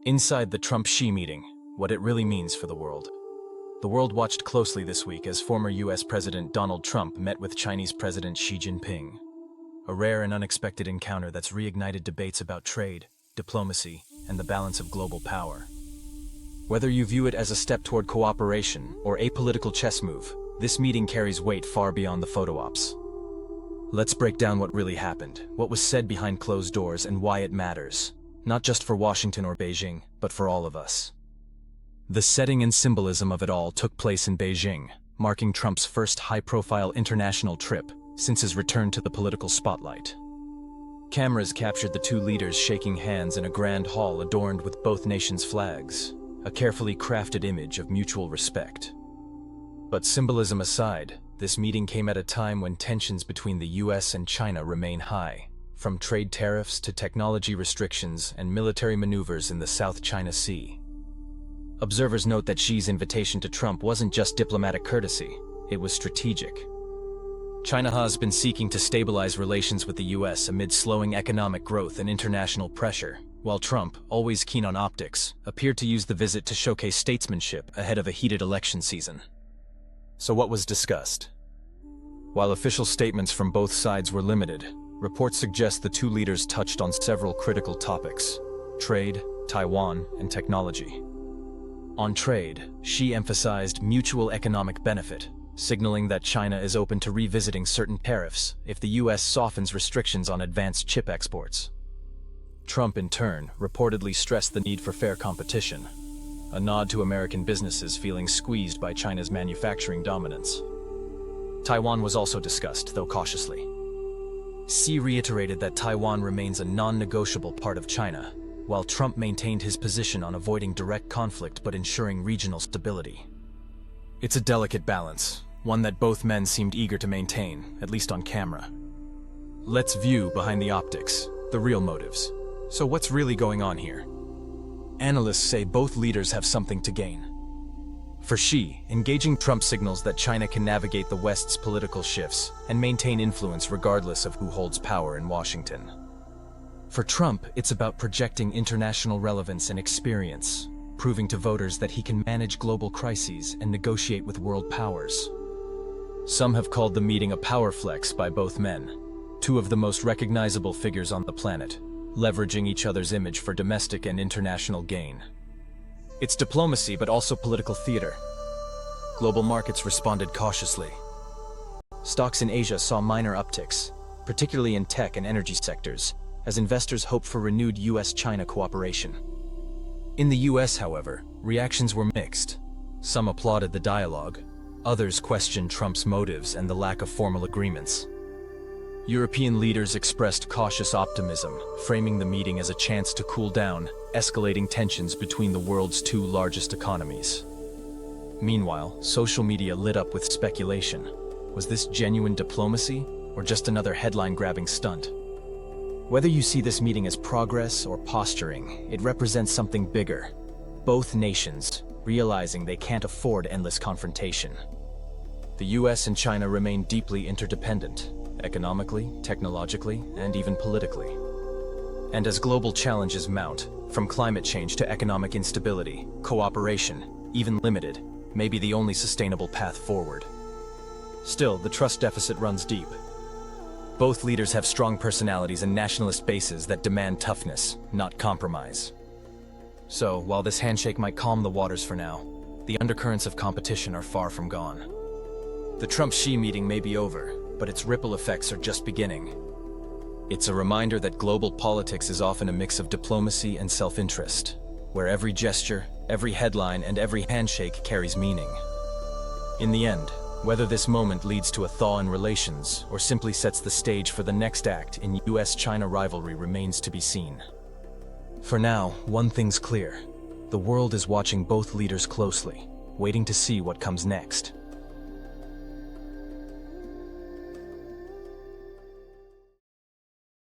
Inside the Trump-Xi meeting, what it really means for the world. The world watched closely this week as former US President Donald Trump met with Chinese President Xi Jinping. A rare and unexpected encounter that's reignited debates about trade, diplomacy, and the balance of global power. Whether you view it as a step toward cooperation or a political chess move, this meeting carries weight far beyond the photo ops. Let's break down what really happened, what was said behind closed doors, and why it matters. Not just for Washington or Beijing, but for all of us. The setting and symbolism of it all took place in Beijing, marking Trump's first high-profile international trip since his return to the political spotlight. Cameras captured the two leaders shaking hands in a grand hall adorned with both nations' flags, a carefully crafted image of mutual respect. But symbolism aside, this meeting came at a time when tensions between the US and China remain high, from trade tariffs to technology restrictions and military maneuvers in the South China Sea. Observers note that Xi's invitation to Trump wasn't just diplomatic courtesy, it was strategic. China has been seeking to stabilize relations with the US amid slowing economic growth and international pressure, while Trump, always keen on optics, appeared to use the visit to showcase statesmanship ahead of a heated election season. So what was discussed? While official statements from both sides were limited, reports suggest the two leaders touched on several critical topics: trade, Taiwan, and technology. On trade, Xi emphasized mutual economic benefit, signaling that China is open to revisiting certain tariffs if the US softens restrictions on advanced chip exports. Trump, in turn, reportedly stressed the need for fair competition, a nod to American businesses feeling squeezed by China's manufacturing dominance. Taiwan was also discussed, though cautiously. Xi reiterated that Taiwan remains a non-negotiable part of China, while Trump maintained his position on avoiding direct conflict but ensuring regional stability. It's a delicate balance, one that both men seemed eager to maintain, at least on camera. Let's view behind the optics, the real motives. So what's really going on here? Analysts say both leaders have something to gain. For Xi, engaging Trump signals that China can navigate the West's political shifts and maintain influence regardless of who holds power in Washington. For Trump, it's about projecting international relevance and experience, proving to voters that he can manage global crises and negotiate with world powers. Some have called the meeting a power flex by both men, two of the most recognizable figures on the planet, leveraging each other's image for domestic and international gain. It's diplomacy, but also political theater. Global markets responded cautiously. Stocks in Asia saw minor upticks, particularly in tech and energy sectors, as investors hoped for renewed US-China cooperation. In the US, however, reactions were mixed. Some applauded the dialogue, others questioned Trump's motives and the lack of formal agreements. European leaders expressed cautious optimism, framing the meeting as a chance to cool down escalating tensions between the world's two largest economies. Meanwhile, social media lit up with speculation. Was this genuine diplomacy, or just another headline-grabbing stunt? Whether you see this meeting as progress or posturing, it represents something bigger. Both nations realizing they can't afford endless confrontation. The US and China remain deeply interdependent, economically, technologically, and even politically. And as global challenges mount, from climate change to economic instability, cooperation, even limited, may be the only sustainable path forward. Still, the trust deficit runs deep. Both leaders have strong personalities and nationalist bases that demand toughness, not compromise. So, while this handshake might calm the waters for now, the undercurrents of competition are far from gone. The Trump-Xi meeting may be over, but its ripple effects are just beginning. It's a reminder that global politics is often a mix of diplomacy and self-interest, where every gesture, every headline, and every handshake carries meaning. In the end, whether this moment leads to a thaw in relations or simply sets the stage for the next act in US-China rivalry remains to be seen. For now, one thing's clear. The world is watching both leaders closely, waiting to see what comes next.